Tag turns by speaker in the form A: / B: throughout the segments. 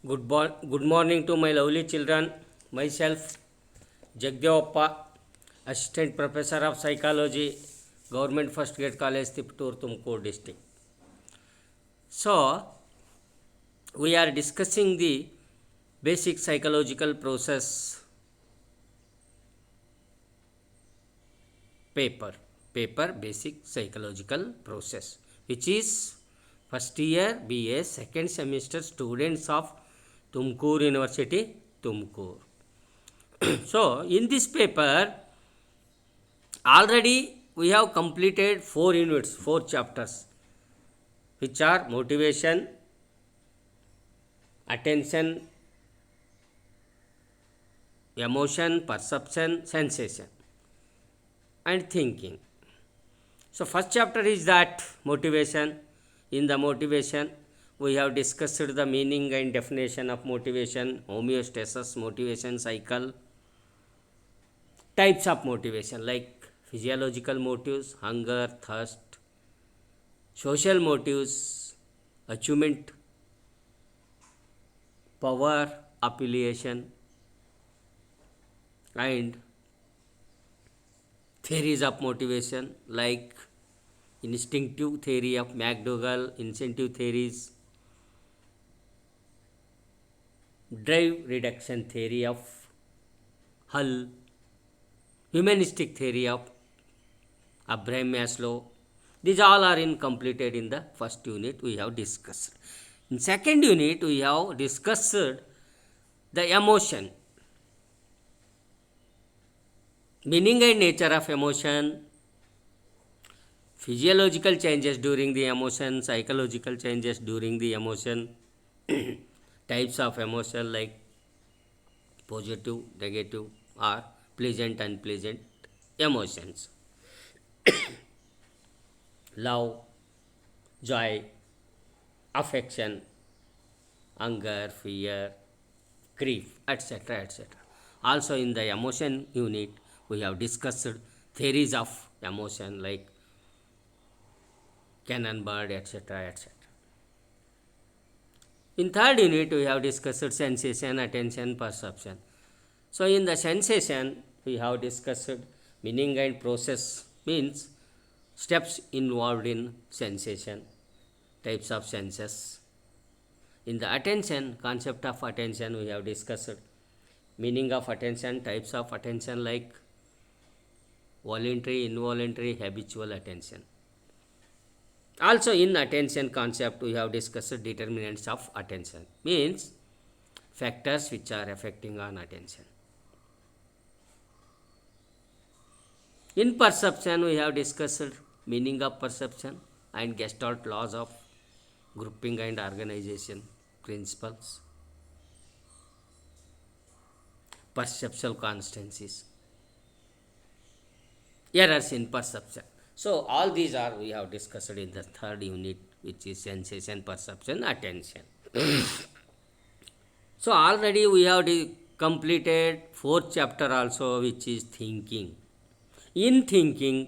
A: Good morning to my lovely children. Myself, Jagdevappa, Assistant Professor of Psychology, Government First Grade College, Tiptur, Tumkur District. So, we are discussing the basic psychological process paper basic psychological process, which is first year BA second semester students of Tumkur University, Tumkur. So, in this paper, already we have completed 4 units, 4 chapters, which are motivation, attention, emotion, perception, sensation, and thinking. So, first chapter is that motivation. In the motivation, we have discussed the meaning and definition of motivation, homeostasis, motivation cycle, types of motivation like physiological motives, hunger, thirst, social motives, achievement, power, affiliation, and theories of motivation like instinctive theory of McDougall, incentive theories, drive reduction theory of Hull, humanistic theory of Abraham Maslow. These all are completed in the first unit we have discussed. In second unit we have discussed the emotion, meaning and nature of emotion, physiological changes during the emotion, psychological changes during the emotion, types of emotion like positive, negative, or pleasant, unpleasant emotions, love, joy, affection, anger, fear, grief, etc. etc. Also, in the emotion unit, we have discussed theories of emotion like Cannon-Bard, etc. etc. In third unit, we have discussed sensation, attention, perception. So, in the sensation, we have discussed meaning and process, means steps involved in sensation, types of senses. In the attention, concept of attention, we have discussed meaning of attention, types of attention like voluntary, involuntary, habitual attention. Also, in attention concept, we have discussed determinants of attention, means factors which are affecting on attention. In perception, we have discussed meaning of perception and Gestalt laws of grouping and organization principles, perceptual constancies, errors in perception. So, all these are we have discussed in the third unit, which is sensation, perception, attention. So, already we have completed fourth chapter also, which is thinking. In thinking,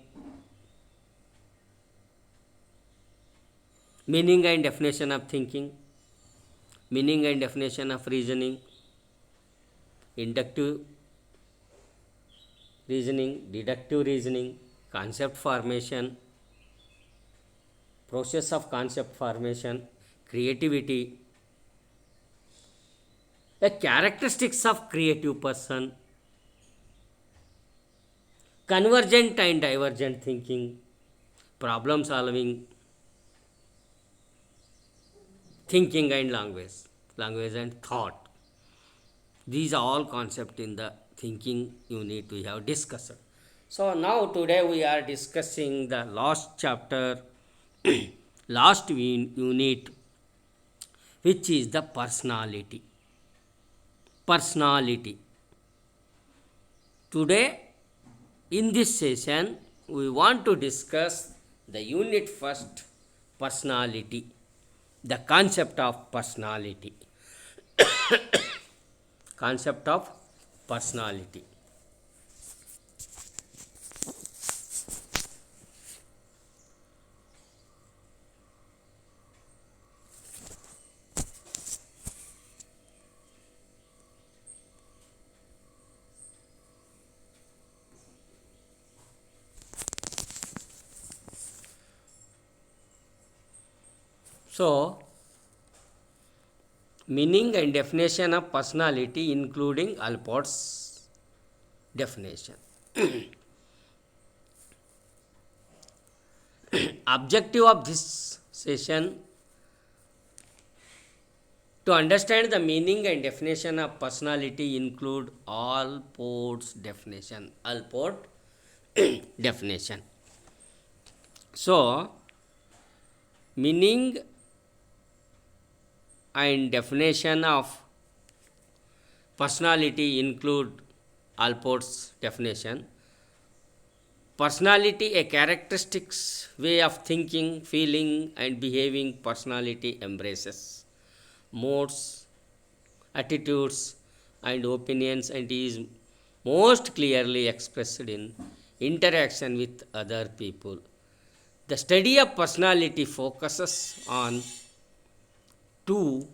A: meaning and definition of thinking, meaning and definition of reasoning, inductive reasoning, deductive reasoning, concept formation, process of concept formation, creativity, the characteristics of creative person, convergent and divergent thinking, problem solving, thinking and language and thought. These are all concepts in the thinking unit we have discussed. So now today we are discussing the last chapter, last unit, which is the personality. Personality. Today in this session we want to discuss the unit first, personality, the concept of personality. Concept of personality. So, meaning and definition of personality including Alport's definition. Objective of this session to understand the meaning and definition of personality include Alport's definition. Alport definition. So, meaning and definition of personality include Alport's definition. Personality, a characteristics, way of thinking, feeling and behaving. Personality embraces modes, attitudes and opinions and is most clearly expressed in interaction with other people. The study of personality focuses on two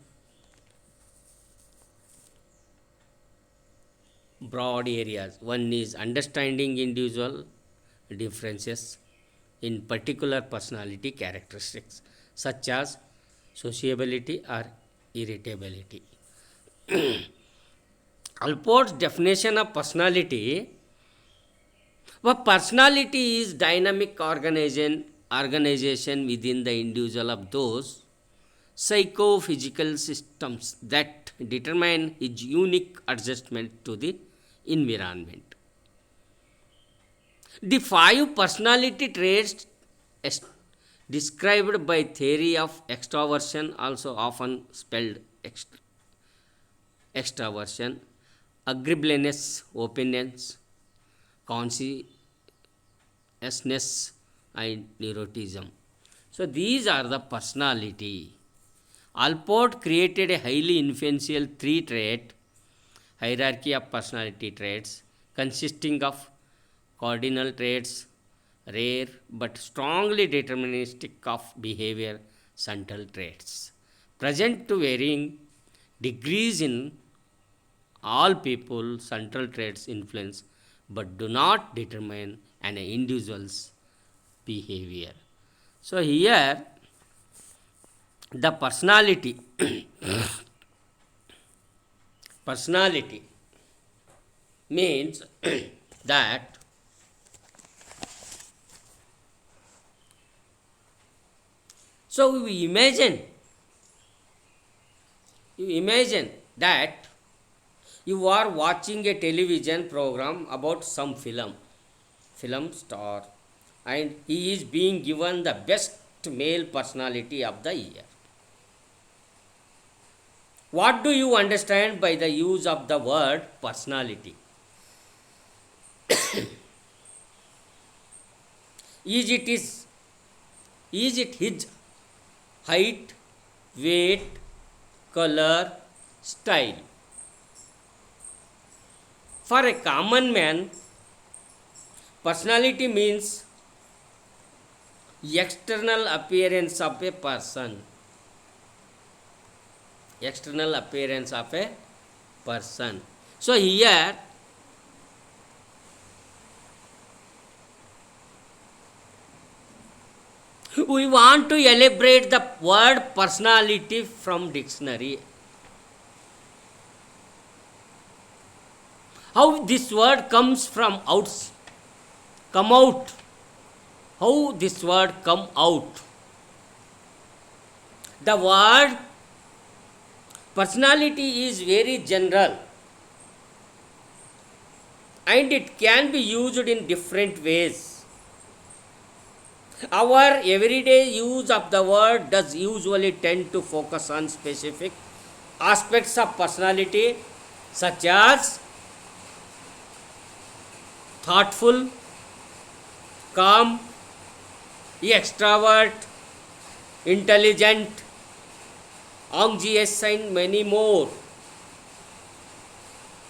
A: broad areas. One is understanding individual differences in particular personality characteristics such as sociability or irritability. Alport's definition of personality: personality is dynamic organization within the individual of those psychophysical systems that determine his unique adjustment to the environment. The 5 personality traits described by theory of extraversion, also often spelled extraversion, agreeableness, openness, consciousness and neuroticism. So these are the personality. Alport created a highly influential 3-trait hierarchy of personality traits consisting of cardinal traits, rare but strongly deterministic of behavior, central traits, present to varying degrees in all people. Central traits influence but do not determine an individual's behavior. So here the personality personality means that so we imagine that you are watching a television program about some film star, and he is being given the best male personality of the year. What do you understand by the use of the word personality? Is it his height, weight, color, style? For a common man, personality means external appearance of a person. External appearance of a person. So here we want to elaborate the word personality from dictionary. How this word comes from come out. How this word come out? The word personality is very general and it can be used in different ways. Our everyday use of the word does usually tend to focus on specific aspects of personality such as thoughtful, calm, extrovert, intelligent, anxious and many more.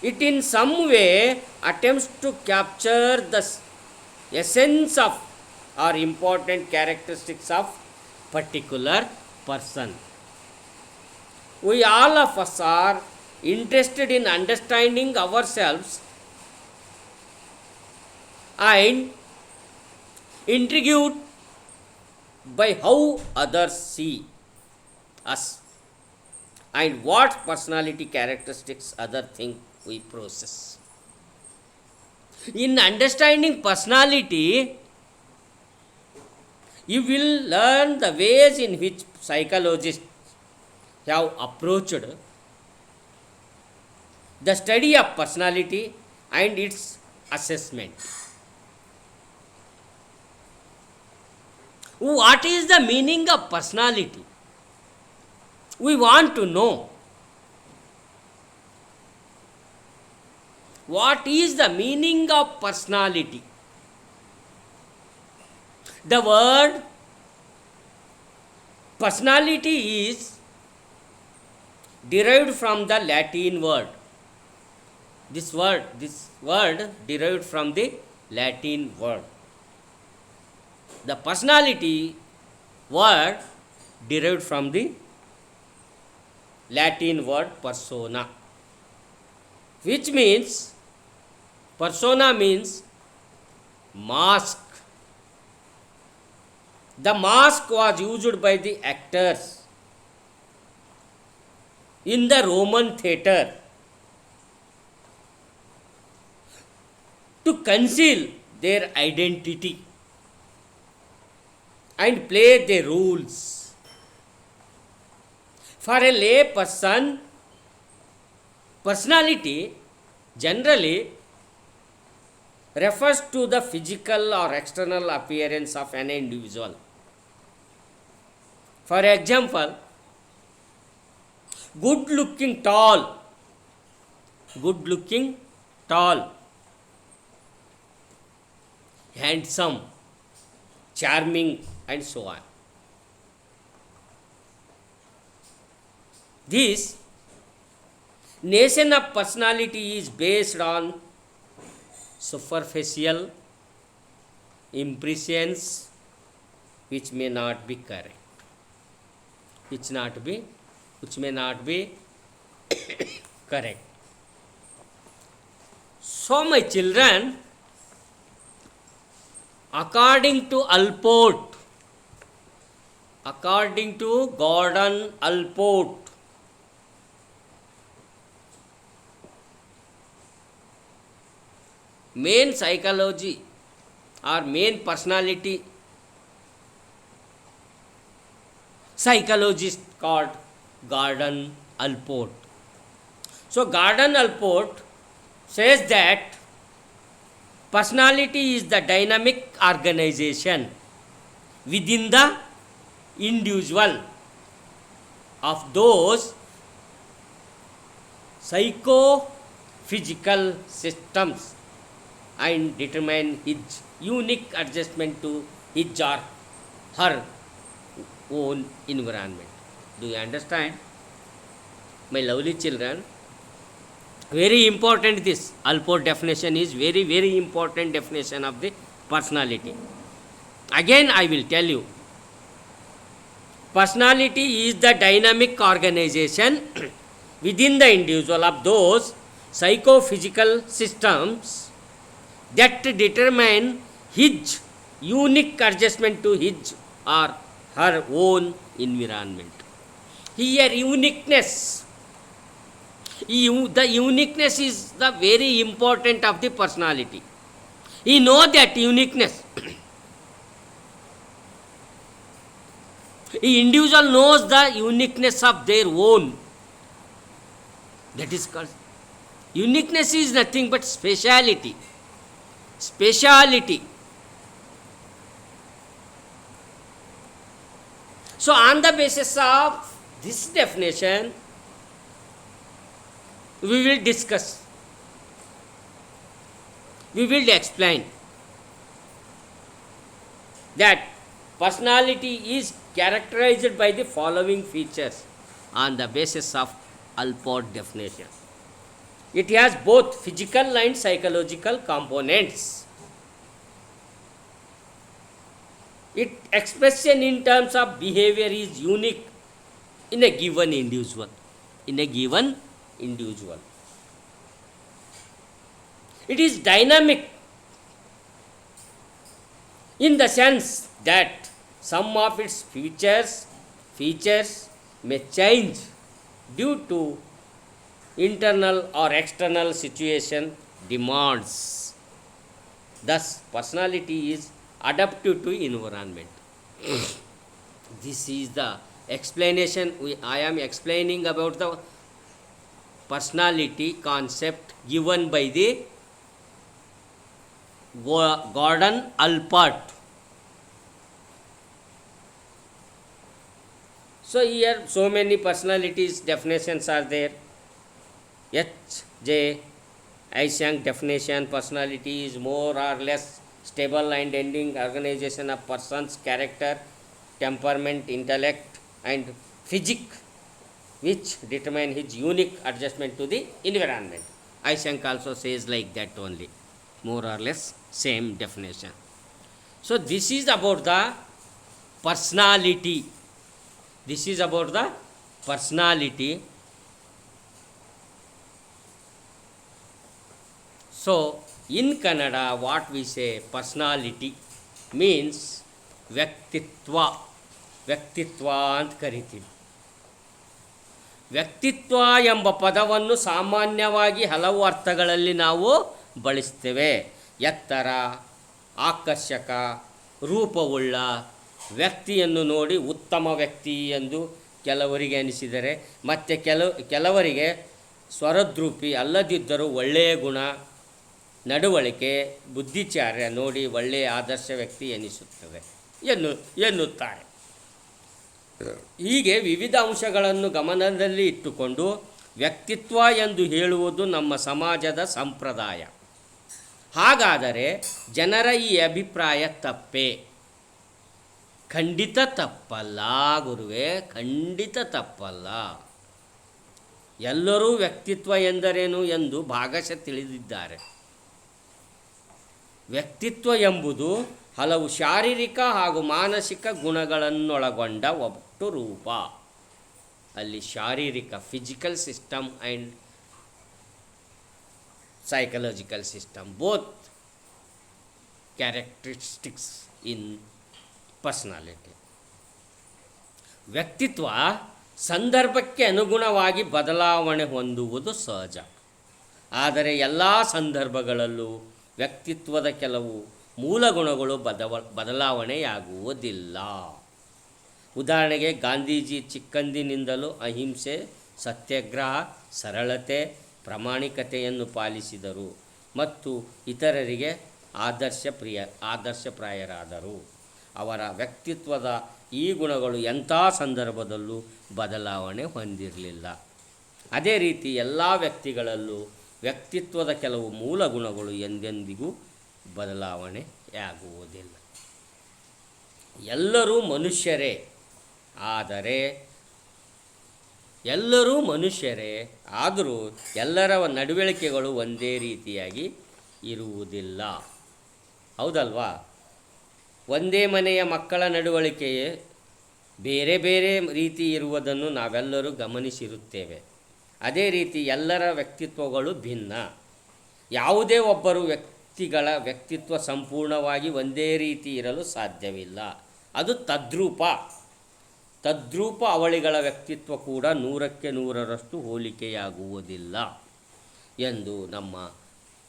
A: It in some way attempts to capture the essence of or important characteristics of particular person. We all of us are interested in understanding ourselves and intrigued by how others see us, and what personality characteristics other thing we process. In understanding personality, you will learn the ways in which psychologists have approached the study of personality and its assessment. What is the meaning of personality? We want to know. What is the meaning of personality? The word personality is derived from the Latin word. This word derived from the Latin word. The personality word derived from the Latin word persona, which means persona means mask. The mask was used by the actors in the Roman theatre to conceal their identity and play their roles. For a lay person, personality generally refers to the physical or external appearance of an individual. For example, good looking, tall, handsome, charming, and so on. This nation of personality is based on superficial impressions which may not be correct, which may not be correct. So, my children, according to Gordon Allport, main psychology or main personality psychologist called Gordon Allport. So, Gordon Allport says that personality is the dynamic organization within the individual of those psychophysical systems and determine his unique adjustment to his or her own environment. Do you understand? My lovely children, very important this Allport definition is very, very important definition of the personality. Again I will tell you, personality is the dynamic organization within the individual of those psychophysical systems that determine his unique adjustment to his or her own environment. Here uniqueness, the uniqueness is the very important of the personality. You know that uniqueness. The individual knows the uniqueness of their own. That is called uniqueness is nothing but speciality. So, on the basis of this definition, we will discuss, we will explain that personality is characterized by the following features on the basis of Allport definition. It has both physical and psychological components. Its expression in terms of behavior is unique in a given individual. It is dynamic in the sense that some of its features may change due to internal or external situation demands. Thus, personality is adaptive to environment. This is the explanation I am explaining about the personality concept given by the Gordon Allport. So here so many personalities definitions are there. H.J. Eysenck definition: personality is more or less stable and ending organization of person's character, temperament, intellect and physique, which determine his unique adjustment to the environment. Eysenck also says like that only, more or less same definition. So this is about the personality. This is about the personality. So in Kannada, what we say personality means ವ್ಯಕ್ತಿತ್ವ. ವ್ಯಕ್ತಿತ್ವ ಅಂತ ಕರಿತೀವಿ. ವ್ಯಕ್ತಿತ್ವ ಎಂಬ ಪದವನ್ನು ಸಾಮಾನ್ಯವಾಗಿ ಹಲವು ಅರ್ಥಗಳಲ್ಲಿ ನಾವು ಬಳಸ್ತೇವೆ. ಎತ್ತರ, ಆಕರ್ಷಕ, ರೂಪವುಳ್ಳ ವ್ಯಕ್ತಿಯನ್ನು ನೋಡಿ ಉತ್ತಮ ವ್ಯಕ್ತಿ ಎಂದು ಕೆಲವರಿಗೆ ಅನಿಸಿದರೆ, ಮತ್ತು ಕೆಲವರಿಗೆ ಸ್ವರದ್ರೂಪಿ ಅಲ್ಲದಿದ್ದರೂ ಒಳ್ಳೆಯ ಗುಣ, ನಡವಳಿಕೆ, ಬುದ್ಧಿಚಾರ್ಯ ನೋಡಿ ಒಳ್ಳೆಯ ಆದರ್ಶ ವ್ಯಕ್ತಿ ಎನಿಸುತ್ತದೆ ಎನ್ನುತ್ತಾರೆ. ಹೀಗೆ ವಿವಿಧ ಅಂಶಗಳನ್ನು ಗಮನದಲ್ಲಿ ಇಟ್ಟುಕೊಂಡು ವ್ಯಕ್ತಿತ್ವ ಎಂದು ಹೇಳುವುದು ನಮ್ಮ ಸಮಾಜದ ಸಂಪ್ರದಾಯ. ಹಾಗಾದರೆ ಜನರ ಈ ಅಭಿಪ್ರಾಯ ತಪ್ಪೇ? ಖಂಡಿತ ತಪ್ಪಲ್ಲ ಗುರುವೇ, ಖಂಡಿತ ತಪ್ಪಲ್ಲ. ಎಲ್ಲರೂ ವ್ಯಕ್ತಿತ್ವ ಎಂದರೇನು ಎಂದು ಭಾಗಶಃ ತಿಳಿದಿದ್ದಾರೆ. ವ್ಯಕ್ತಿತ್ವ ಎಂಬುದು ಹಲವು ಶಾರೀರಿಕ ಹಾಗೂ ಮಾನಸಿಕ ಗುಣಗಳನ್ನೊಳಗೊಂಡ ಒಟ್ಟು ರೂಪ. ಅಲ್ಲಿ ಶಾರೀರಿಕ physical system and psychological system, both characteristics in personality. ವ್ಯಕ್ತಿತ್ವ ಸಂದರ್ಭಕ್ಕೆ ಅನುಗುಣವಾಗಿ ಬದಲಾವಣೆ ಹೊಂದುವುದು ಸಹಜ. ಆದರೆ ಎಲ್ಲ ಸಂದರ್ಭಗಳಲ್ಲೂ ವ್ಯಕ್ತಿತ್ವದ ಕೆಲವು ಮೂಲ ಗುಣಗಳು ಬದಲಾವಣೆಯಾಗುವುದಿಲ್ಲ. ಉದಾಹರಣೆಗೆ ಗಾಂಧೀಜಿ ಚಿಕ್ಕಂದಿನಿಂದಲೂ ಅಹಿಂಸೆ, ಸತ್ಯಾಗ್ರಹ, ಸರಳತೆ, ಪ್ರಾಮಾಣಿಕತೆಯನ್ನು ಪಾಲಿಸಿದರು ಮತ್ತು ಇತರರಿಗೆ ಆದರ್ಶಪ್ರಾಯರಾದರು. ಅವರ ವ್ಯಕ್ತಿತ್ವದ ಈ ಗುಣಗಳು ಎಂಥ ಸಂದರ್ಭದಲ್ಲೂ ಬದಲಾವಣೆ ಹೊಂದಿರಲಿಲ್ಲ. ಅದೇ ರೀತಿ ಎಲ್ಲ ವ್ಯಕ್ತಿಗಳಲ್ಲೂ ವ್ಯಕ್ತಿತ್ವದ ಕೆಲವು ಮೂಲ ಗುಣಗಳು ಎಂದೆಂದಿಗೂ ಬದಲಾವಣೆಯಾಗುವುದಿಲ್ಲ. ಎಲ್ಲರೂ ಮನುಷ್ಯರೇ, ಆದರೂ ಎಲ್ಲರ ನಡವಳಿಕೆಗಳು ಒಂದೇ ರೀತಿಯಾಗಿ ಇರುವುದಿಲ್ಲ. ಹೌದಲ್ವಾ? ಒಂದೇ ಮನೆಯ ಮಕ್ಕಳ ನಡವಳಿಕೆಯೇ ಬೇರೆ ಬೇರೆ ರೀತಿ ಇರುವುದನ್ನು ನಾವೆಲ್ಲರೂ ಗಮನಿಸಿರುತ್ತೇವೆ. ಅದೇ ರೀತಿ ಎಲ್ಲರ ವ್ಯಕ್ತಿತ್ವಗಳು ಭಿನ್ನ. ಯಾವುದೇ ಒಬ್ಬರು ವ್ಯಕ್ತಿಗಳ ವ್ಯಕ್ತಿತ್ವ ಸಂಪೂರ್ಣವಾಗಿ ಒಂದೇ ರೀತಿ ಇರಲು ಸಾಧ್ಯವಿಲ್ಲ. ಅದು ತದ್ರೂಪ ಅವಳಿಗಳ ವ್ಯಕ್ತಿತ್ವ ಕೂಡ 100ಕ್ಕೆ 100ರಷ್ಟು ಹೋಲಿಕೆಯಾಗುವುದಿಲ್ಲ ಎಂದು ನಮ್ಮ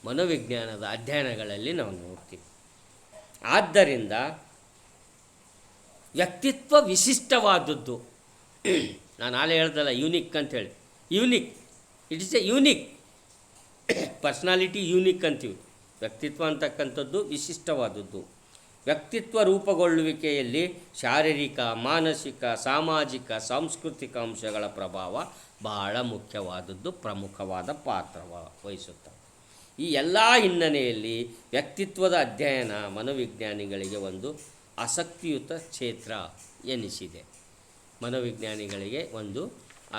A: ಮನೋವಿಜ್ಞಾನದ ಅಧ್ಯಯನಗಳಲ್ಲಿ ನಾವು ನೋಡ್ತೀವಿ. ಆದ್ದರಿಂದ ವ್ಯಕ್ತಿತ್ವ ವಿಶಿಷ್ಟವಾದದ್ದು. ನಾನು ನಾಳೆ ಹೇಳ್ದಲ್ಲ ಯೂನಿಕ್ ಅಂಥೇಳಿ, unique, it is A unique personality, unique ಅಂತೀವಿ. ವ್ಯಕ್ತಿತ್ವ ಅಂತಕ್ಕಂಥದ್ದು ವಿಶಿಷ್ಟವಾದದ್ದು. ವ್ಯಕ್ತಿತ್ವ ರೂಪುಗೊಳ್ಳುವಿಕೆಯಲ್ಲಿ ಶಾರೀರಿಕ, ಮಾನಸಿಕ, ಸಾಮಾಜಿಕ, ಸಾಂಸ್ಕೃತಿಕ ಅಂಶಗಳ ಪ್ರಭಾವ ಬಹಳ ಮುಖ್ಯವಾದದ್ದು, ಪ್ರಮುಖವಾದ ಪಾತ್ರ ವಹಿಸುತ್ತದೆ. ಈ ಎಲ್ಲ ಹಿನ್ನೆಲೆಯಲ್ಲಿ ವ್ಯಕ್ತಿತ್ವದ ಅಧ್ಯಯನ ಮನೋವಿಜ್ಞಾನಿಗಳಿಗೆ ಒಂದು ಆಸಕ್ತಿಯುತ ಕ್ಷೇತ್ರ ಎನಿಸಿದೆ. ಮನೋವಿಜ್ಞಾನಿಗಳಿಗೆ ಒಂದು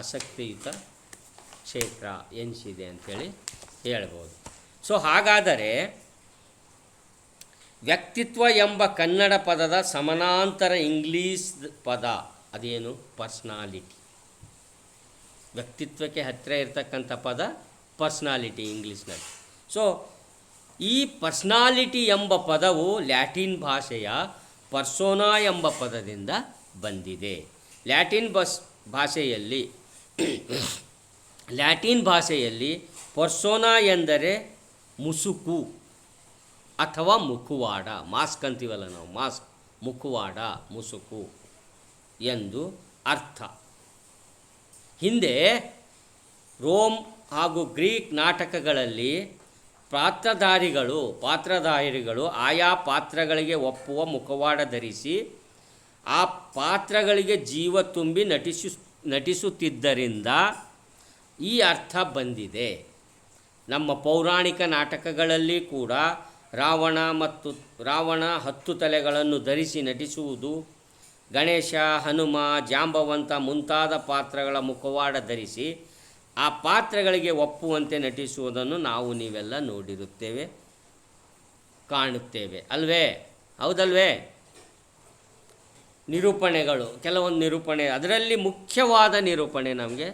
A: ಆಸಕ್ತಿಯುತ ಕ್ಷೇತ್ರ ಎನಿಸಿದೆ ಅಂಥೇಳಿ ಹೇಳ್ಬೋದು. ಸೊ ಹಾಗಾದರೆ ವ್ಯಕ್ತಿತ್ವ ಎಂಬ ಕನ್ನಡ ಪದದ ಸಮಾನಾಂತರ ಇಂಗ್ಲೀಷ್ ಪದ ಅದೇನು? ಪರ್ಸ್ನಾಲಿಟಿ. ವ್ಯಕ್ತಿತ್ವಕ್ಕೆ ಹತ್ತಿರ ಇರತಕ್ಕಂಥ ಪದ ಪರ್ಸ್ನಾಲಿಟಿ ಇಂಗ್ಲೀಷ್ನಲ್ಲಿ. ಸೊ ಈ ಪರ್ಸ್ನಾಲಿಟಿ ಎಂಬ ಪದವು ಲ್ಯಾಟಿನ್ ಭಾಷೆಯ ಪರ್ಸೋನಾ ಎಂಬ ಪದದಿಂದ ಬಂದಿದೆ. ಲ್ಯಾಟಿನ್ ಭಾಷೆಯಲ್ಲಿ ಲ್ಯಾಟಿನ್ ಭಾಷೆಯಲ್ಲಿ ಪರ್ಸೋನಾ ಎಂದರೆ ಮುಸುಕು ಅಥವಾ ಮುಖವಾಡ, ಮಾಸ್ಕ್ ಅಂತೀವಲ್ಲ ನಾವು, ಮಾಸ್ಕ್, ಮುಖವಾಡ, ಮುಸುಕು ಎಂದು ಅರ್ಥ. ಹಿಂದೆ ರೋಮ್ ಹಾಗೂ ಗ್ರೀಕ್ ನಾಟಕಗಳಲ್ಲಿ ಪಾತ್ರಧಾರಿಗಳು ಆಯಾ ಪಾತ್ರಗಳಿಗೆ ಒಪ್ಪುವ ಮುಖವಾಡ ಧರಿಸಿ ಆ ಪಾತ್ರಗಳಿಗೆ ಜೀವ ತುಂಬಿ ನಟಿಸುತ್ತಿದ್ದರಿಂದ ಈ ಅರ್ಥ ಬಂದಿದೆ. ನಮ್ಮ ಪೌರಾಣಿಕ ನಾಟಕಗಳಲ್ಲಿ ಕೂಡ ರಾವಣ 10 ತಲೆಗಳನ್ನು ಧರಿಸಿ ನಟಿಸುವುದು, ಗಣೇಶ, ಹನುಮ, ಜಾಂಬವಂತ ಮುಂತಾದ ಪಾತ್ರಗಳ ಮುಖವಾಡ ಧರಿಸಿ ಆ ಪಾತ್ರಗಳಿಗೆ ಒಪ್ಪುವಂತೆ ನಟಿಸುವುದನ್ನು ನಾವು ನೀವೆಲ್ಲ ನೋಡಿರುತ್ತೇವೆ, ಕಾಣುತ್ತೇವೆ ಅಲ್ವೇ? ಹೌದಲ್ವೇ? ನಿರೂಪಣೆಗಳು, ಕೆಲವೊಂದು ನಿರೂಪಣೆ, ಅದರಲ್ಲಿ ಮುಖ್ಯವಾದ ನಿರೂಪಣೆ ನಮಗೆ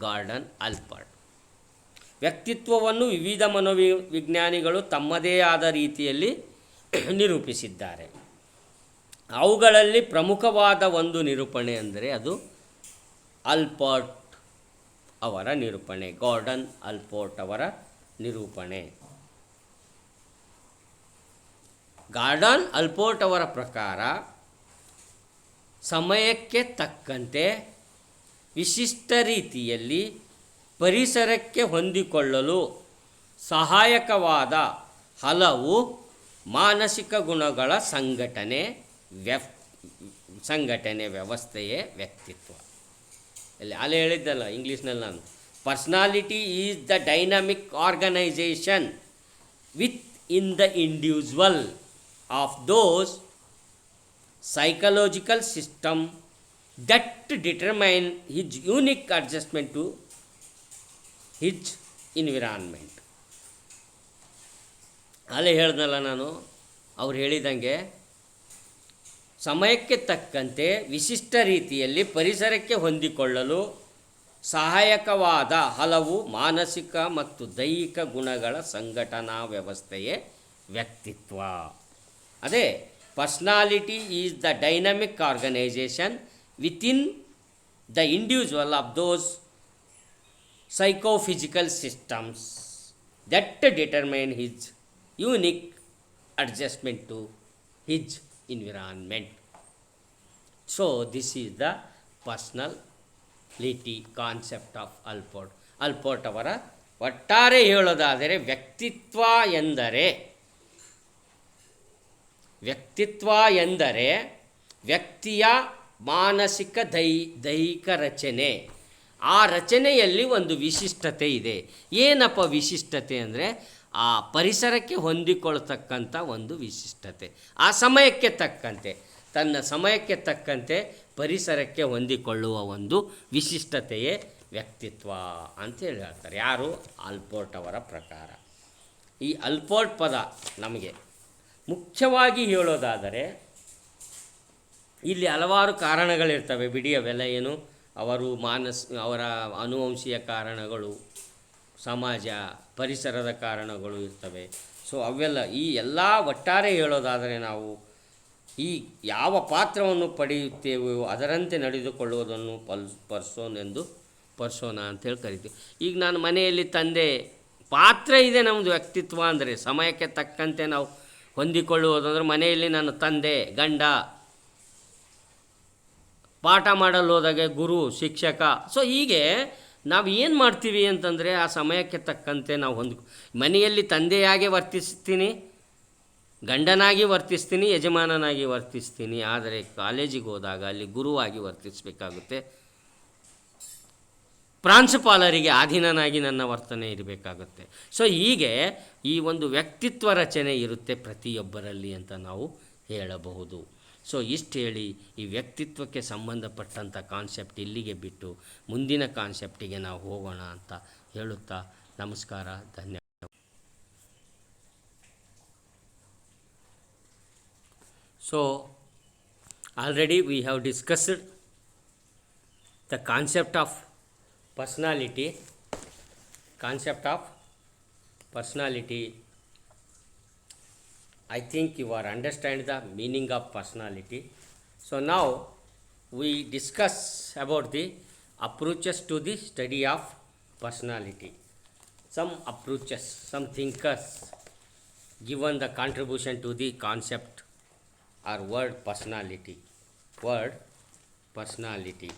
A: ಗಾರ್ಡನ್ ಅಲ್ಪರ್ಟ್. ವ್ಯಕ್ತಿತ್ವವನ್ನು ವಿವಿಧ ಮನೋವಿಜ್ಞಾನಿಗಳು ತಮ್ಮದೇ ಆದ ರೀತಿಯಲ್ಲಿ ನಿರೂಪಿಸಿದ್ದಾರೆ. ಅವುಗಳಲ್ಲಿ ಪ್ರಮುಖವಾದ ಒಂದು ನಿರೂಪಣೆ ಅಂದರೆ ಅದು ಅಲ್ಪರ್ಟ್ ಅವರ ನಿರೂಪಣೆ, ಗಾರ್ಡನ್ ಅಲ್ಪೋರ್ಟ್ ಅವರ ನಿರೂಪಣೆ. ಗಾರ್ಡನ್ ಅಲ್ಪೋರ್ಟ್ ಅವರ ಪ್ರಕಾರ ಸಮಯಕ್ಕೆ ತಕ್ಕಂತೆ ವಿಶಿಷ್ಟ ರೀತಿಯಲ್ಲಿ ಪರಿಸರಕ್ಕೆ ಹೊಂದಿಕೊಳ್ಳಲು ಸಹಾಯಕವಾದ ಹಲವು ಮಾನಸಿಕ ಗುಣಗಳ ಸಂಘಟನೆ ವ್ಯವಸ್ಥೆಯೇ ವ್ಯಕ್ತಿತ್ವ. ಅಲ್ಲಿ ಹೇಳಿದ್ದಲ್ಲ ಇಂಗ್ಲೀಷ್ನಲ್ಲಿ ನಾನು, personality is the dynamic organisation within the individual of those psychological system that determine his unique adjustment to his environment. ಅಲ್ಲೇ ಹೇಳ್ದಲ್ಲ ನಾನು, ಅವ್ರು ಹೇಳಿದಂಗೆ ಸಮಯಕ್ಕೆ ತಕ್ಕಂತೆ ವಿಶಿಷ್ಟ ರೀತಿಯಲ್ಲಿ ಪರಿಸರಕ್ಕೆ ಹೊಂದಿಕೊಳ್ಳಲು ಸಹಾಯಕವಾದ ಹಲವು ಮಾನಸಿಕ ಮತ್ತು ದೈಹಿಕ ಗುಣಗಳ ಸಂಘಟನಾ ವ್ಯವಸ್ಥೆಯೇ ವ್ಯಕ್ತಿತ್ವ. ಅದೇ personality is the dynamic organization within the individual of those psychophysical systems that determine his unique adjustment to his environment. So this is the personality concept of Alport. Alport ಅವರ ಒಟ್ಟಾರೆ ಹೇಳೋದಾದರೆ ವ್ಯಕ್ತಿತ್ವ ಎಂದರೆ ವ್ಯಕ್ತಿಯ ಮಾನಸಿಕ ದೈಹಿಕ ರಚನೆ. ಆ ರಚನೆಯಲ್ಲಿ ಒಂದು ವಿಶಿಷ್ಟತೆ ಇದೆ. ಏನಪ್ಪ ವಿಶಿಷ್ಟತೆ ಅಂದರೆ ಆ ಪರಿಸರಕ್ಕೆ ಹೊಂದಿಕೊಳ್ತಕ್ಕಂಥ ಒಂದು ವಿಶಿಷ್ಟತೆ. ಆ ಸಮಯಕ್ಕೆ ತಕ್ಕಂತೆ, ತನ್ನ ಸಮಯಕ್ಕೆ ತಕ್ಕಂತೆ ಪರಿಸರಕ್ಕೆ ಹೊಂದಿಕೊಳ್ಳುವ ಒಂದು ವಿಶಿಷ್ಟತೆಯೇ ವ್ಯಕ್ತಿತ್ವ ಅಂತೇಳಿ ಹೇಳ್ತಾರೆ. ಯಾರು? ಅಲ್ಪೋರ್ಟ್ ಅವರ ಪ್ರಕಾರ. ಈ ಅಲ್ಪೋರ್ಟ್ ಪದ ನಮಗೆ ಮುಖ್ಯವಾಗಿ ಹೇಳೋದಾದರೆ ಇಲ್ಲಿ ಹಲವಾರು ಕಾರಣಗಳಿರ್ತವೆ ಬಿಡಿ, ಅವೆಲ್ಲ ಏನು, ಅವರ ಅನುವಂಶೀಯ ಕಾರಣಗಳು, ಸಮಾಜ, ಪರಿಸರದ ಕಾರಣಗಳು ಇರ್ತವೆ. ಸೊ ಅವೆಲ್ಲ ಈ ಎಲ್ಲ ಒಟ್ಟಾರೆ ಹೇಳೋದಾದರೆ ನಾವು ಈ ಯಾವ ಪಾತ್ರವನ್ನು ಪಡೆಯುತ್ತೇವೋ ಅದರಂತೆ ನಡೆದುಕೊಳ್ಳುವುದನ್ನು ಪರ್ಸೋನಾ ಅಂತೇಳಿ ಕರಿತೀವಿ. ಈಗ ನಾನು ಮನೆಯಲ್ಲಿ ತಂದೆ ಪಾತ್ರ ಇದೆ ನಮ್ಮದು ವ್ಯಕ್ತಿತ್ವ ಅಂದರೆ, ಸಮಯಕ್ಕೆ ತಕ್ಕಂತೆ ನಾವು ಹೊಂದಿಕೊಳ್ಳುವುದಂದ್ರೆ ಮನೆಯಲ್ಲಿ ನನ್ನ ತಂದೆ, ಗಂಡ, ಪಾಠ ಮಾಡಲು ಹೋದಾಗೆ ಗುರು, ಶಿಕ್ಷಕ. ಸೊ ಹೀಗೆ ನಾವು ಏನು ಮಾಡ್ತೀವಿ ಅಂತಂದರೆ ಆ ಸಮಯಕ್ಕೆ ತಕ್ಕಂತೆ ನಾವು ಮನೆಯಲ್ಲಿ ತಂದೆಯಾಗಿ ವರ್ತಿಸ್ತೀನಿ, ಗಂಡನಾಗಿ ವರ್ತಿಸ್ತೀನಿ, ಯಜಮಾನನಾಗಿ ವರ್ತಿಸ್ತೀನಿ. ಆದರೆ ಕಾಲೇಜಿಗೆ ಹೋದಾಗ ಅಲ್ಲಿ ಗುರುವಾಗಿ ವರ್ತಿಸಬೇಕಾಗುತ್ತೆ, ಪ್ರಾಂಶುಪಾಲರಿಗೆ ಅಧೀನನಾಗಿ ನನ್ನ ವರ್ತನೆ ಇರಬೇಕಾಗುತ್ತೆ. ಸೊ ಹೀಗೆ ಈ ಒಂದು ವ್ಯಕ್ತಿತ್ವ ರಚನೆ ಇರುತ್ತೆ ಪ್ರತಿಯೊಬ್ಬರಲ್ಲಿ ಅಂತ ನಾವು ಹೇಳಬಹುದು. ಸೊ ಇಷ್ಟು ಹೇಳಿ ಈ ವ್ಯಕ್ತಿತ್ವಕ್ಕೆ ಸಂಬಂಧಪಟ್ಟಂಥ ಕಾನ್ಸೆಪ್ಟ್ ಇಲ್ಲಿಗೆ ಬಿಟ್ಟು ಮುಂದಿನ ಕಾನ್ಸೆಪ್ಟಿಗೆ ನಾವು ಹೋಗೋಣ ಅಂತ ಹೇಳುತ್ತಾ ನಮಸ್ಕಾರ, ಧನ್ಯವಾದ. So already we have discussed the concept of personality. I think you are understand the meaning of personality. So now we discuss about the approaches to the study of personality. Some approaches, some thinkers given the contribution to the concept or word personality. Word personality.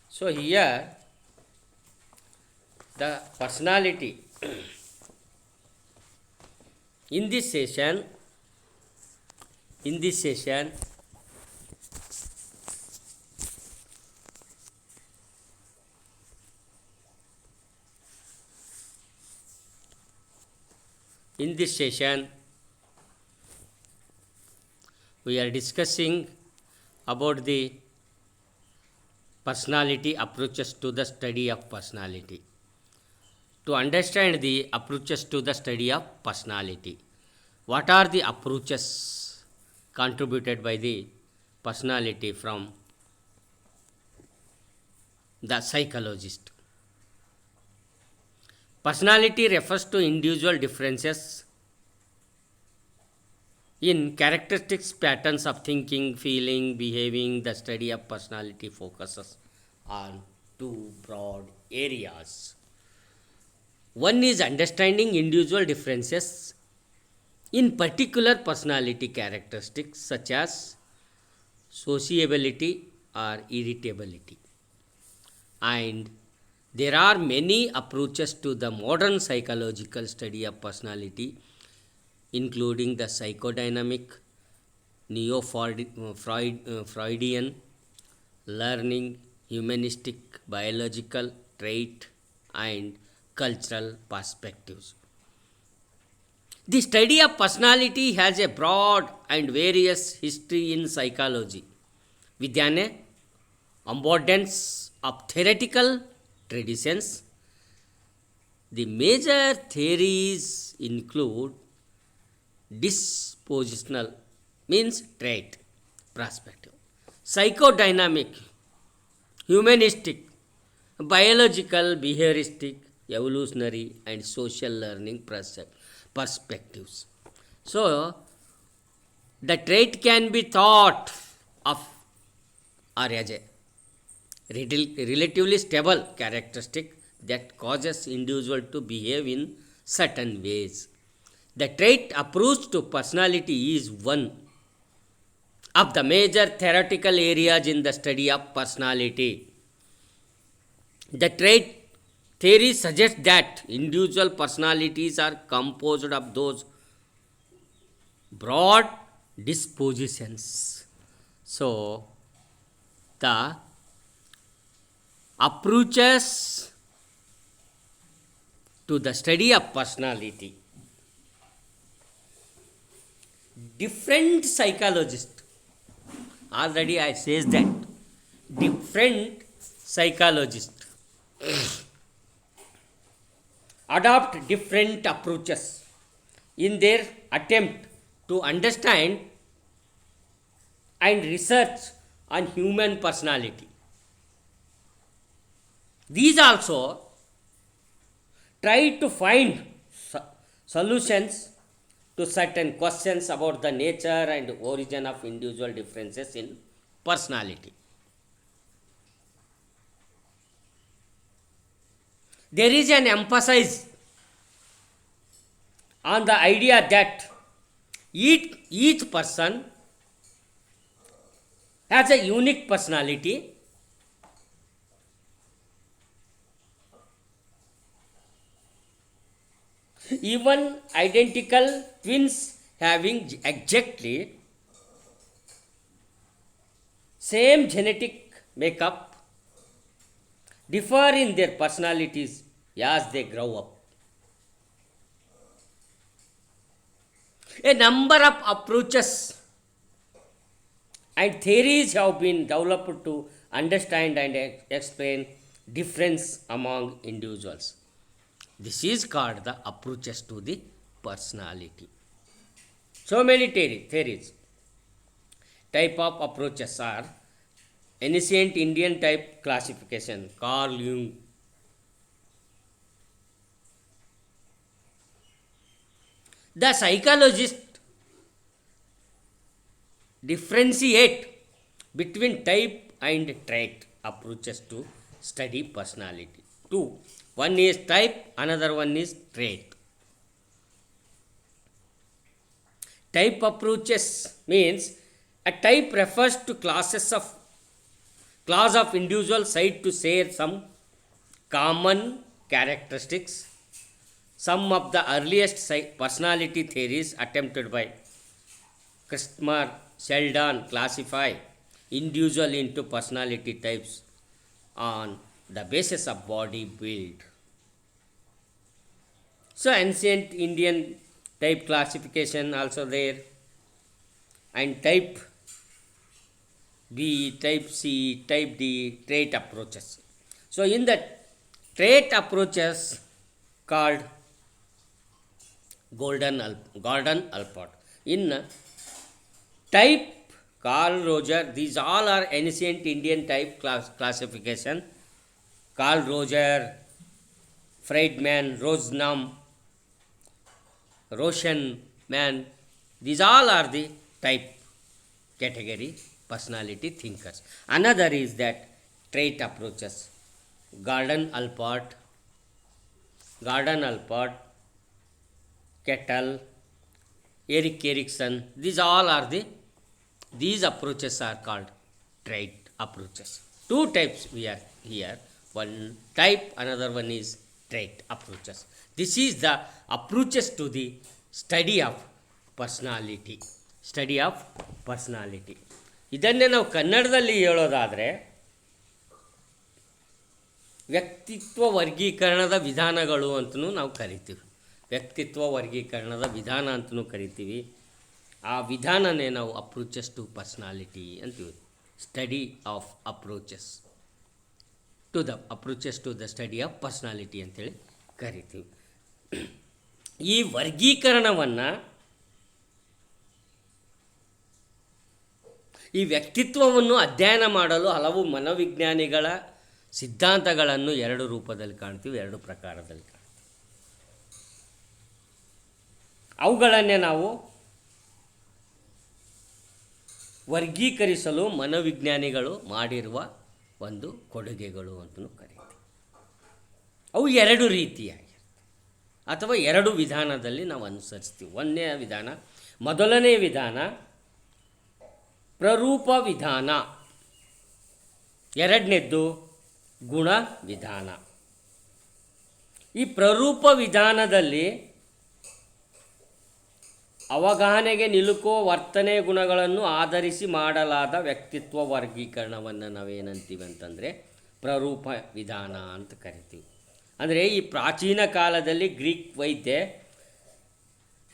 A: So here the personality in this session in this session in this session we are discussing about the personality approaches to the study of personality. To understand the approaches to the study of personality, what are the approaches contributed by the personality from the psychologist? Personality refers to individual differences in characteristics, patterns of thinking, feeling, behaving. The study of personality focuses on two broad areas. One is understanding individual differences in particular personality characteristics such as sociability or irritability. And there are many approaches to the modern psychological study of personality, including the psychodynamic, Freudian, learning, humanistic, biological, trait, and cultural perspectives. The study of personality has a broad and various history in psychology, with an abundance of theoretical traditions. The major theories include dispositional, means trait, perspective, psychodynamic, humanistic, biological, behavioristic, evolutionary, and social learning perspectives. So, the trait can be thought of or as a relatively stable characteristic that causes individual to behave in certain ways. The trait approach to personality is one of the major theoretical areas in the study of personality. The trait theory suggests that individual personalities are composed of those broad dispositions. So, the approaches to the study of personality. Different psychologists, already I says that, different psychologists adopt different approaches in their attempt to understand and research on human personality. These also try to find solutions to certain questions about the nature and origin of individual differences in personality. There is an emphasis on the idea that each person has a unique personality. Even identical twins having exactly same genetic makeup differ in their personalities as they grow up. A number of approaches and theories have been developed to understand and explain difference among individuals. This is called the approaches to the personality. So many theories. Type of approaches are ancient Indian type classification, Carl Jung. The psychologist differentiate between type and trait approaches to study personality. Two, one is type, another one is trait. Type approaches means a type refers to class of individuals said to share some common characteristics. Some of the earliest personality theories attempted by Christopher Sheldon classify individual into personality types on the basis of body build. So ancient Indian type classification also there, and type B, type C, type D, trait approaches. So in the trait approaches called Gordon Allport. In type, Carl Roger, these all are ancient Indian type classification. Carl Roger, Friedman, Rosenbaum, Roshanman, these all are the type category personality thinkers. Another is that trait approaches. Gordon Allport, Kettle, Erik Erikson, these approaches are called trait approaches. Two types we are here, one type, another one is trait approaches. This is the approaches to the study of personality. ಇದನ್ನೇ ನಾವು ಕನ್ನಡದಲ್ಲಿ ಹೇಳೋದಾದರೆ ವ್ಯಕ್ತಿತ್ವ ವರ್ಗೀಕರಣದ ವಿಧಾನಗಳು ಅಂತಲೂ ನಾವು ಕರಿತೀವಿ. ವ್ಯಕ್ತಿತ್ವ ವರ್ಗೀಕರಣದ ವಿಧಾನ ಅಂತಲೂ ಕರಿತೀವಿ. ಆ ವಿಧಾನನೇ ನಾವು ಅಪ್ರೋಚಸ್ ಟು ಪರ್ಸ್ನಾಲಿಟಿ ಅಂತೀವಿ. Study of approaches to the study of personality ಅಂತೇಳಿ ಕರಿತೀವಿ. ಈ ವರ್ಗೀಕರಣವನ್ನು, ಈ ವ್ಯಕ್ತಿತ್ವವನ್ನು ಅಧ್ಯಯನ ಮಾಡಲು ಹಲವು ಮನೋವಿಜ್ಞಾನಿಗಳ ಸಿದ್ಧಾಂತಗಳನ್ನು ಎರಡು ರೂಪದಲ್ಲಿ ಕಾಣ್ತೀವಿ, ಎರಡು ಪ್ರಕಾರದಲ್ಲಿ ಕಾಣ್ತೀವಿ. ಅವುಗಳನ್ನೇ ನಾವು ವರ್ಗೀಕರಿಸಲು ಮನೋವಿಜ್ಞಾನಿಗಳು ಮಾಡಿರುವ ಒಂದು ಕೊಡುಗೆಗಳು ಅಂತಲೂ ಕರೀತೀವಿ. ಅವು ಎರಡು ರೀತಿಯಾಗಿ ಅಥವಾ ಎರಡು ವಿಧಾನದಲ್ಲಿ ನಾವು ಅನುಸರಿಸ್ತೀವಿ. ಮೊದಲನೇ ವಿಧಾನ ಪ್ರರೂಪ ವಿಧಾನ, ಎರಡನೇದ್ದು ಗುಣ ವಿಧಾನ. ಈ ಪ್ರರೂಪ ವಿಧಾನದಲ್ಲಿ ಅವಗಾಹನೆಗೆ ನಿಲುಕುವ ವರ್ತನೆ ಗುಣಗಳನ್ನು ಆಧರಿಸಿ ಮಾಡಲಾದ ವ್ಯಕ್ತಿತ್ವ ವರ್ಗೀಕರಣವನ್ನು ನಾವೇನಂತೀವಿ ಅಂತಂದರೆ ಪ್ರರೂಪ ವಿಧಾನ ಅಂತ ಕರಿತೀವಿ. ಅಂದರೆ ಈ ಪ್ರಾಚೀನ ಕಾಲದಲ್ಲಿ ಗ್ರೀಕ್ ವೈದ್ಯ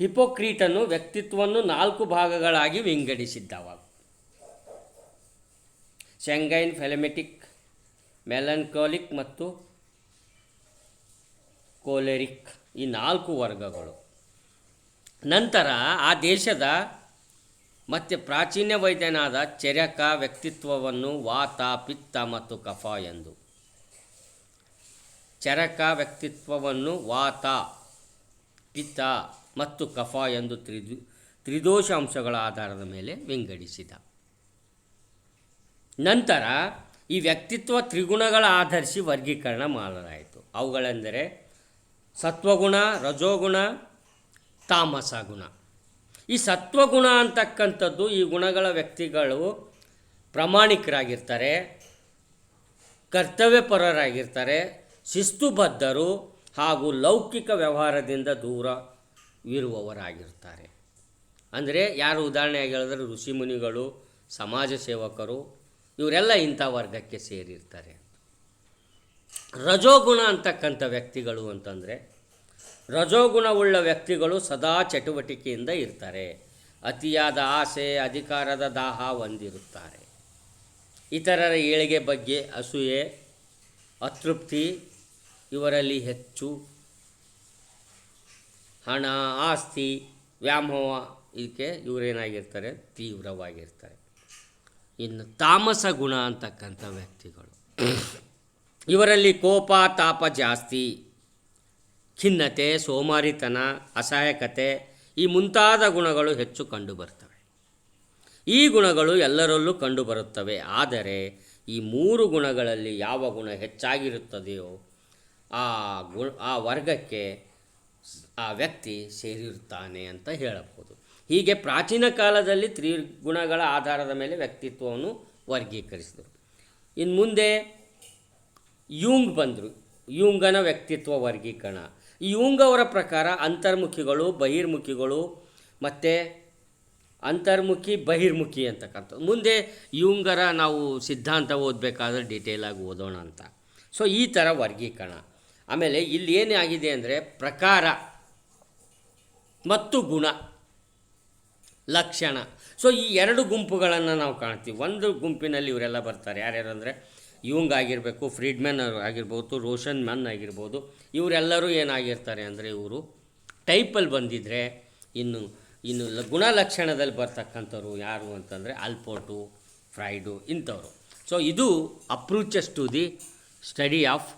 A: ಹಿಪೋಕ್ರೀಟನು ವ್ಯಕ್ತಿತ್ವವನ್ನು 4 ಭಾಗಗಳಾಗಿ ವಿಂಗಡಿಸಿದ್ದವ. ಸ್ಯಾಂಗೈನ್, ಫೆಲೆಮೆಟಿಕ್, ಮೆಲನ್ಕೋಲಿಕ್ ಮತ್ತು ಕೋಲೆರಿಕ್, ಈ 4 ವರ್ಗಗಳು. ನಂತರ ಆ ದೇಶದ ಮತ್ತು ಪ್ರಾಚೀನ ವೈದ್ಯನಾದ ಚರಕ ವ್ಯಕ್ತಿತ್ವವನ್ನು ವಾತ, ಪಿತ್ತ ಮತ್ತು ಕಫ ಎಂದು ಪಿತ್ತ ಮತ್ತು ಕಫ ಎಂದು ತ್ರಿದೋಷ ಅಂಶಗಳ ಆಧಾರದ ಮೇಲೆ ವಿಂಗಡಿಸಿದ. ನಂತರ ಈ ವ್ಯಕ್ತಿತ್ವ ತ್ರಿಗುಣಗಳ ಆಧರಿಸಿ ವರ್ಗೀಕರಣ ಮಾಡಲಾಯಿತು. ಅವುಗಳೆಂದರೆ ಸತ್ವಗುಣ, ರಜೋಗುಣ, ತಾಮಸ ಗುಣ. ಈ ಸತ್ವಗುಣ ಅಂತಕ್ಕಂಥದ್ದು, ಈ ಗುಣಗಳ ವ್ಯಕ್ತಿಗಳು ಪ್ರಾಮಾಣಿಕರಾಗಿರ್ತಾರೆ, ಕರ್ತವ್ಯಪರರಾಗಿರ್ತಾರೆ, ಶಿಸ್ತುಬದ್ಧರು ಹಾಗೂ ಲೌಕಿಕ ವ್ಯವಹಾರದಿಂದ ದೂರವಿರುವವರಾಗಿರ್ತಾರೆ. ಅಂದರೆ ಯಾರು ಉದಾಹರಣೆಯಾಗಿ ಹೇಳಿದ್ರೆ ಋಷಿಮುನಿಗಳು, ಸಮಾಜ ಸೇವಕರು, ಇವರೆಲ್ಲ ಇಂಥ ವರ್ಗಕ್ಕೆ ಸೇರಿರ್ತಾರೆ. ರಜೋಗುಣ ಅಂತಕ್ಕಂಥ ವ್ಯಕ್ತಿಗಳು ಅಂತಂದರೆ, ರಜೋಗುಣವುಳ್ಳ ವ್ಯಕ್ತಿಗಳು ಸದಾ ಚಟುವಟಿಕೆಯಿಂದ ಇರ್ತಾರೆ, ಅತಿಯಾದ ಆಸೆ, ಅಧಿಕಾರದ ದಾಹ ಹೊಂದಿರುತ್ತಾರೆ, ಇತರರ ಏಳಿಗೆ ಬಗ್ಗೆ ಅಸೂಯೆ, ಅತೃಪ್ತಿ ಇವರಲ್ಲಿ ಹೆಚ್ಚು, ಹಣ, ಆಸ್ತಿ, ವ್ಯಾಮೋಹ ಇದಕ್ಕೆ ಇವರೇನಾಗಿರ್ತಾರೆ, ತೀವ್ರವಾಗಿರ್ತಾರೆ. ಇನ್ನು ತಾಮಸ ಗುಣ ಅಂತಕ್ಕಂಥ ವ್ಯಕ್ತಿಗಳು, ಇವರಲ್ಲಿ ಕೋಪ, ತಾಪ ಜಾಸ್ತಿ, ಖಿನ್ನತೆ, ಸೋಮಾರಿತನ, ಅಸಹಾಯಕತೆ ಈ ಮುಂತಾದ ಗುಣಗಳು ಹೆಚ್ಚು ಕಂಡುಬರ್ತವೆ. ಈ ಗುಣಗಳು ಎಲ್ಲರಲ್ಲೂ ಕಂಡುಬರುತ್ತವೆ. ಆದರೆ ಈ 3 ಗುಣಗಳಲ್ಲಿ ಯಾವ ಗುಣ ಹೆಚ್ಚಾಗಿರುತ್ತದೆಯೋ ಆ ವರ್ಗಕ್ಕೆ ಆ ವ್ಯಕ್ತಿ ಸೇರಿರುತ್ತಾನೆ ಅಂತ ಹೇಳಬಹುದು. ಹೀಗೆ ಪ್ರಾಚೀನ ಕಾಲದಲ್ಲಿ ತ್ರಿಗುಣಗಳ ಆಧಾರದ ಮೇಲೆ ವ್ಯಕ್ತಿತ್ವವನ್ನು ವರ್ಗೀಕರಿಸಿದರು. ಇನ್ನು ಮುಂದೆ ಯೂಂಗ್ ಬಂದರು. ಯೂಂಗನ ವ್ಯಕ್ತಿತ್ವ ವರ್ಗೀಕರಣ. ಈ ಯೂಂಗ್ ಅವರ ಪ್ರಕಾರ ಅಂತರ್ಮುಖಿಗಳು, ಬಹಿರ್ಮುಖಿಗಳು ಮತ್ತು ಅಂತರ್ಮುಖಿ, ಬಹಿರ್ಮುಖಿ ಅಂತಕ್ಕಂಥದ್ದು. ಮುಂದೆ ಯೂಂಗರ ನಾವು ಸಿದ್ಧಾಂತ ಓದಬೇಕಾದ್ರೆ ಡೀಟೇಲಾಗಿ ಓದೋಣ ಅಂತ. ಸೊ ಈ ಥರ ವರ್ಗೀಕರಣ. ಆಮೇಲೆ ಇಲ್ಲಿ ಏನಾಗಿದೆ ಅಂದರೆ ಪ್ರಕಾರ ಮತ್ತು ಗುಣ, ಲಕ್ಷಣ. ಸೊ ಈ 2 ಗುಂಪುಗಳನ್ನು ನಾವು ಕಾಣ್ತೀವಿ. ಒಂದು ಗುಂಪಿನಲ್ಲಿ ಇವರೆಲ್ಲ ಬರ್ತಾರೆ. ಯಾರ್ಯಾರು ಅಂದರೆ ಯೂಂಗ್ ಆಗಿರಬೇಕು, ಫ್ರೀಡ್ಮನ್ ಆಗಿರ್ಬೋದು, ರೋಷನ್ ಮನ್ ಆಗಿರ್ಬೋದು. ಇವರೆಲ್ಲರೂ ಏನಾಗಿರ್ತಾರೆ ಅಂದರೆ ಇವರು ಟೈಪಲ್ಲಿ ಬಂದಿದ್ದರೆ ಇನ್ನು ಗುಣಲಕ್ಷಣದಲ್ಲಿ ಬರ್ತಕ್ಕಂಥವ್ರು ಯಾರು ಅಂತಂದರೆ ಆಲ್ಪೋರ್ಟು, ಫ್ರೈಡು ಇಂಥವರು. ಸೊ ಇದು approaches to the study of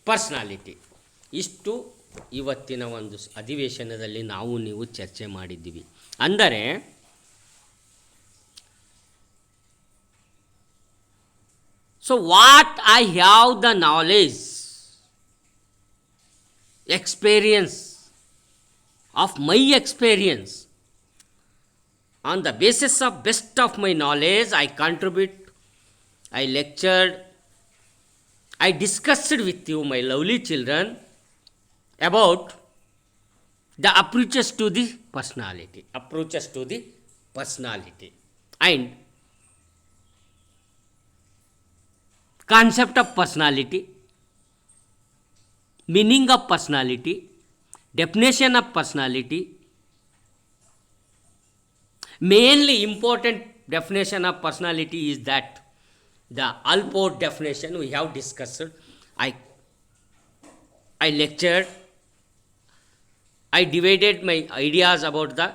A: personality. ಇಷ್ಟು ಇವತ್ತಿನ ಒಂದು ಅಧಿವೇಶನದಲ್ಲಿ ನೀವು ಚರ್ಚೆ ಮಾಡಿದ್ದೀವಿ. ಅಂದರೆ so what I have the knowledge, experience of my experience, on the basis of best of my knowledge I contribute, I lectured, I discussed with you, my lovely children, about the approaches to the personality and concept of personality, meaning of personality, definition of personality. Mainly important definition of personality is that the Allport definition we have discussed. I lectured, I divided my ideas about the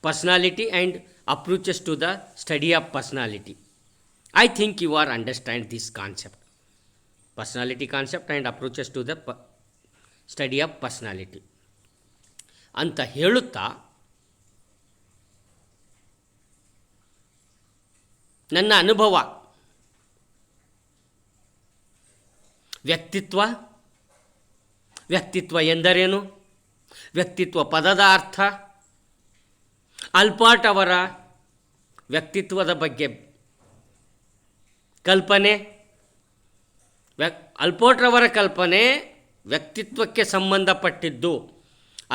A: personality and approaches to the study of personality. I think you are understand this concept, personality concept and approaches to the study of personality ಅಂತ ಹೇಳುತ್ತಾ ನನ್ನ ಅನುಭವ, ವ್ಯಕ್ತಿತ್ವ ಎಂದರೇನು, ವ್ಯಕ್ತಿತ್ವ ಪದದ ಅರ್ಥ, Allport ಅವರ ವ್ಯಕ್ತಿತ್ವದ ಬಗ್ಗೆ ಕಲ್ಪನೆ, ಆಲ್ಪೋರ್ಟ್ರವರ ಕಲ್ಪನೆ ವ್ಯಕ್ತಿತ್ವಕ್ಕೆ ಸಂಬಂಧಪಟ್ಟಿದ್ದು,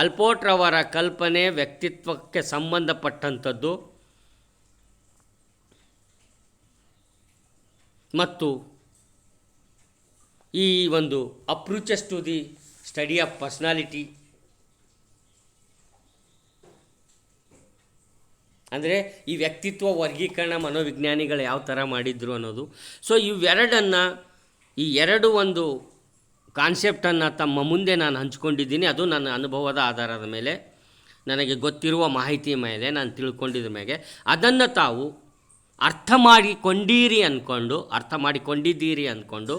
A: ಆಲ್ಪೋರ್ಟ್ರವರ ಕಲ್ಪನೆ ವ್ಯಕ್ತಿತ್ವಕ್ಕೆ ಸಂಬಂಧಪಟ್ಟಂಥದ್ದು ಮತ್ತು ಈ ಒಂದು approaches to the study of personality ಅಂದರೆ ಈ ವ್ಯಕ್ತಿತ್ವ ವರ್ಗೀಕರಣ ಮನೋವಿಜ್ಞಾನಿಗಳು ಯಾವ ಥರ ಮಾಡಿದ್ರು ಅನ್ನೋದು. ಸೊ ಇವೆರಡನ್ನು, ಈ 2 ಒಂದು ಕಾನ್ಸೆಪ್ಟನ್ನು ತಮ್ಮ ಮುಂದೆ ನಾನು ಹಂಚ್ಕೊಂಡಿದ್ದೀನಿ. ಅದು ನನ್ನ ಅನುಭವದ ಆಧಾರದ ಮೇಲೆ, ನನಗೆ ಗೊತ್ತಿರುವ ಮಾಹಿತಿ ಮೇಲೆ, ನಾನು ತಿಳ್ಕೊಂಡಿದ್ದ ಮೇಲೆ ಅದನ್ನು ತಾವು ಅರ್ಥ ಮಾಡಿಕೊಂಡಿದ್ದೀರಿ ಅಂದ್ಕೊಂಡು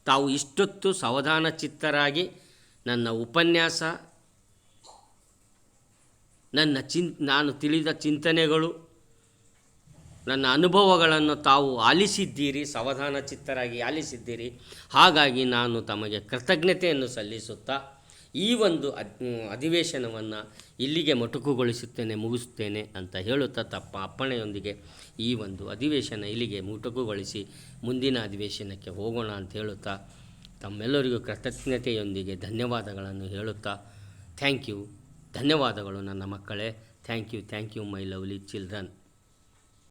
A: ತಾವು ಇಷ್ಟೊತ್ತು ಸಾವಧಾನ ಚಿತ್ತರಾಗಿ ನನ್ನ ಉಪನ್ಯಾಸ, ನಾನು ತಿಳಿದ ಚಿಂತನೆಗಳು, ನನ್ನ ಅನುಭವಗಳನ್ನು ತಾವು ಆಲಿಸಿದ್ದೀರಿ, ಸಾವಧಾನ ಚಿತ್ತರಾಗಿ ಆಲಿಸಿದ್ದೀರಿ. ಹಾಗಾಗಿ ನಾನು ತಮಗೆ ಕೃತಜ್ಞತೆಯನ್ನು ಸಲ್ಲಿಸುತ್ತಾ ಈ ಒಂದು ಅಧಿವೇಶನವನ್ನು ಇಲ್ಲಿಗೆ ಮುಗಿಸುತ್ತೇನೆ ಅಂತ ಹೇಳುತ್ತಾ ಅಪ್ಪಣೆಯೊಂದಿಗೆ ಈ ಒಂದು ಅಧಿವೇಶನ ಇಲ್ಲಿಗೆ ಮೊಟಕುಗೊಳಿಸಿ ಮುಂದಿನ ಅಧಿವೇಶನಕ್ಕೆ ಹೋಗೋಣ ಅಂತ ಹೇಳುತ್ತಾ ತಮ್ಮೆಲ್ಲರಿಗೂ ಕೃತಜ್ಞತೆಯೊಂದಿಗೆ ಧನ್ಯವಾದಗಳನ್ನು ಹೇಳುತ್ತಾ ಥ್ಯಾಂಕ್ ಯು, ಧನ್ಯವಾದಗಳು ನನ್ನ ಮಕ್ಕಳೇ. Thank you my lovely children.